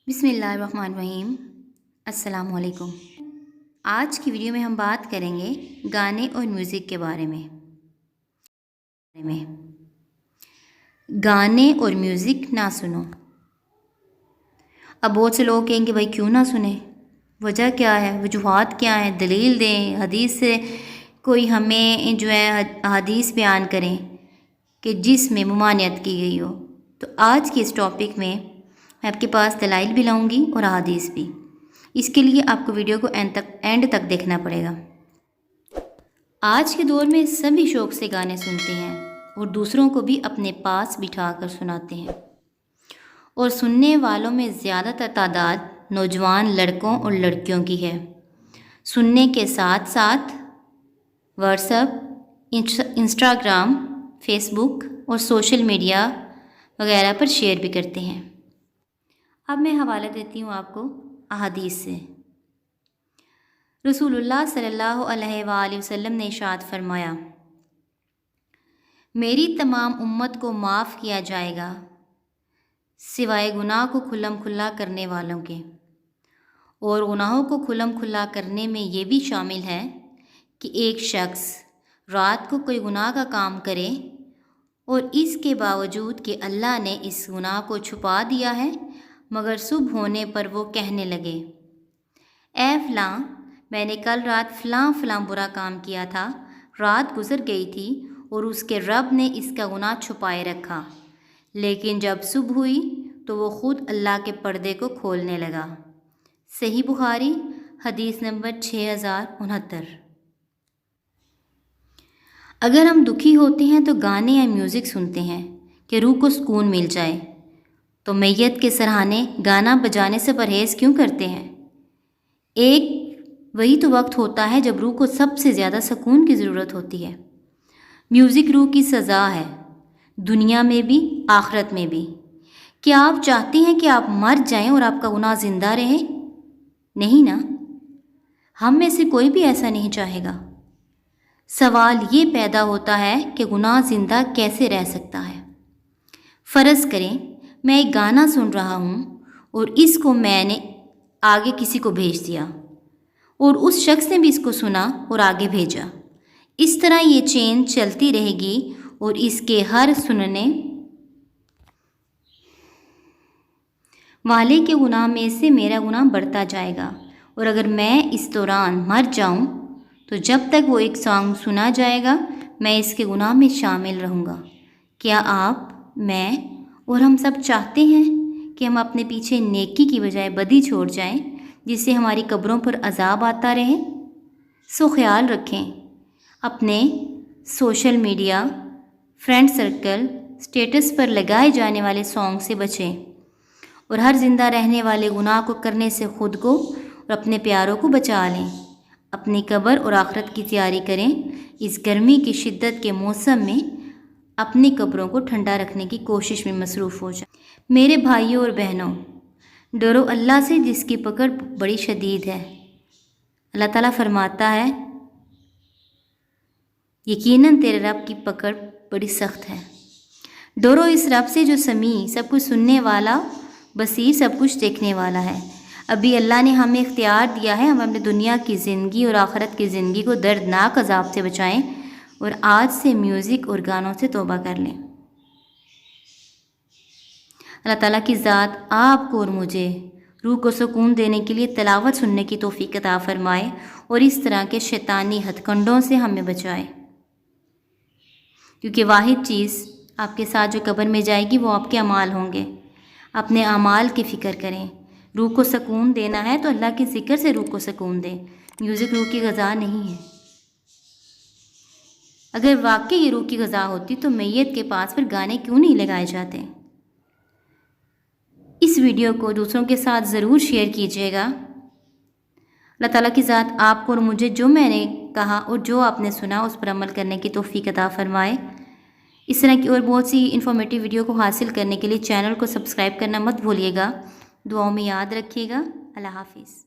بسم اللہ الرحمن الرحیم۔ السلام علیکم۔ آج کی ویڈیو میں ہم بات کریں گے گانے اور میوزک کے بارے میں۔ گانے اور میوزک نہ سنو۔ اب بہت سے لوگ کہیں گے بھائی کیوں نہ سنیں، وجہ کیا ہے، وجوہات کیا ہیں، دلیل دیں، حدیث سے کوئی ہمیں جو ہے حدیث بیان کریں کہ جس میں ممانعت کی گئی ہو۔ تو آج کے اس ٹاپک میں آپ کے پاس دلائل بھی لاؤں گی اور احادیث بھی۔ اس کے لیے آپ کو ویڈیو کو اینڈ تک دیکھنا پڑے گا۔ آج کے دور میں سبھی شوق سے گانے سنتے ہیں اور دوسروں کو بھی اپنے پاس بٹھا کر سناتے ہیں، اور سننے والوں میں زیادہ تر تعداد نوجوان لڑکوں اور لڑکیوں کی ہے۔ سننے کے ساتھ ساتھ واٹس ایپ، انسٹاگرام، فیس بک اور سوشل میڈیا وغیرہ پر شیئر بھی کرتے ہیں۔ اب میں حوالہ دیتی ہوں آپ کو احادیث سے۔ رسول اللہ صلی اللہ علیہ وآلہ وسلم نے ارشاد فرمایا، میری تمام امت کو معاف کیا جائے گا سوائے گناہ کو کھلم کھلا کرنے والوں کے، اور گناہوں کو کھلم کھلا کرنے میں یہ بھی شامل ہے کہ ایک شخص رات کو کوئی گناہ کا کام کرے اور اس کے باوجود کہ اللہ نے اس گناہ کو چھپا دیا ہے، مگر صبح ہونے پر وہ کہنے لگے، اے فلاں، میں نے کل رات فلاں فلاں برا کام کیا تھا، رات گزر گئی تھی اور اس کے رب نے اس کا گناہ چھپائے رکھا، لیکن جب صبح ہوئی تو وہ خود اللہ کے پردے کو کھولنے لگا۔ صحیح بخاری حدیث نمبر 6069۔ اگر ہم دکھی ہوتے ہیں تو گانے یا میوزک سنتے ہیں کہ روح کو سکون مل جائے، تو میت کے سرہانے گانا بجانے سے پرہیز کیوں کرتے ہیں؟ ایک وہی تو وقت ہوتا ہے جب روح کو سب سے زیادہ سکون کی ضرورت ہوتی ہے۔ میوزک روح کی سزا ہے، دنیا میں بھی آخرت میں بھی۔ کیا آپ چاہتے ہیں کہ آپ مر جائیں اور آپ کا گناہ زندہ رہے؟ نہیں نا، ہم میں سے کوئی بھی ایسا نہیں چاہے گا۔ سوال یہ پیدا ہوتا ہے کہ گناہ زندہ کیسے رہ سکتا ہے؟ فرض کریں میں ایک گانا سن رہا ہوں اور اس کو میں نے آگے کسی کو بھیج دیا، اور اس شخص نے بھی اس کو سنا اور آگے بھیجا۔ اس طرح یہ چین چلتی رہے گی اور اس کے ہر سننے والے کے گناہ میں سے میرا گناہ بڑھتا جائے گا، اور اگر میں اس دوران مر جاؤں تو جب تک وہ ایک سانگ سنا جائے گا میں اس کے گناہ میں شامل رہوں گا۔ کیا آپ، میں اور ہم سب چاہتے ہیں کہ ہم اپنے پیچھے نیکی کی بجائے بدی چھوڑ جائیں، جس سے ہماری قبروں پر عذاب آتا رہے؟ سو خیال رکھیں، اپنے social media, friend circle, status پر لگائے جانے والے سانگ سے بچیں، اور ہر زندہ رہنے والے گناہ کو کرنے سے خود کو اور اپنے پیاروں کو بچا لیں۔ اپنی قبر اور آخرت کی تیاری کریں۔ اس گرمی کی شدت کے موسم میں اپنی قبروں کو ٹھنڈا رکھنے کی کوشش میں مصروف ہو جائیں۔ میرے بھائیوں اور بہنوں، ڈرو اللہ سے جس کی پکڑ بڑی شدید ہے۔ اللہ تعالیٰ فرماتا ہے، یقیناً تیرے رب کی پکڑ بڑی سخت ہے۔ ڈرو اس رب سے جو سمیع، سب کچھ سننے والا، بصیر، سب کچھ دیکھنے والا ہے۔ ابھی اللہ نے ہمیں اختیار دیا ہے، ہم اپنے دنیا کی زندگی اور آخرت کی زندگی کو دردناک عذاب سے بچائیں، اور آج سے میوزک اور گانوں سے توبہ کر لیں۔ اللہ تعالیٰ کی ذات آپ کو اور مجھے روح کو سکون دینے کے لیے تلاوت سننے کی توفیق عطا فرمائے، اور اس طرح کے شیطانی ہتھ کنڈوں سے ہمیں بچائے، کیونکہ واحد چیز آپ کے ساتھ جو قبر میں جائے گی وہ آپ کے اعمال ہوں گے۔ اپنے اعمال کی فکر کریں۔ روح کو سکون دینا ہے تو اللہ کے ذکر سے روح کو سکون دیں۔ میوزک روح کی غذا نہیں ہے۔ اگر واقعی یہ روح کی غذا ہوتی تو میت کے پاس پھر گانے کیوں نہیں لگائے جاتے؟ اس ویڈیو کو دوسروں کے ساتھ ضرور شیئر کیجیے گا۔ اللہ تعالیٰ کی ذات آپ کو اور مجھے جو میں نے کہا اور جو آپ نے سنا اس پر عمل کرنے کی توفیق عطا فرمائے۔ اس طرح کی اور بہت سی انفارمیٹیو ویڈیو کو حاصل کرنے کے لیے چینل کو سبسکرائب کرنا مت بھولیے گا۔ دعاؤں میں یاد رکھیے گا۔ اللہ حافظ۔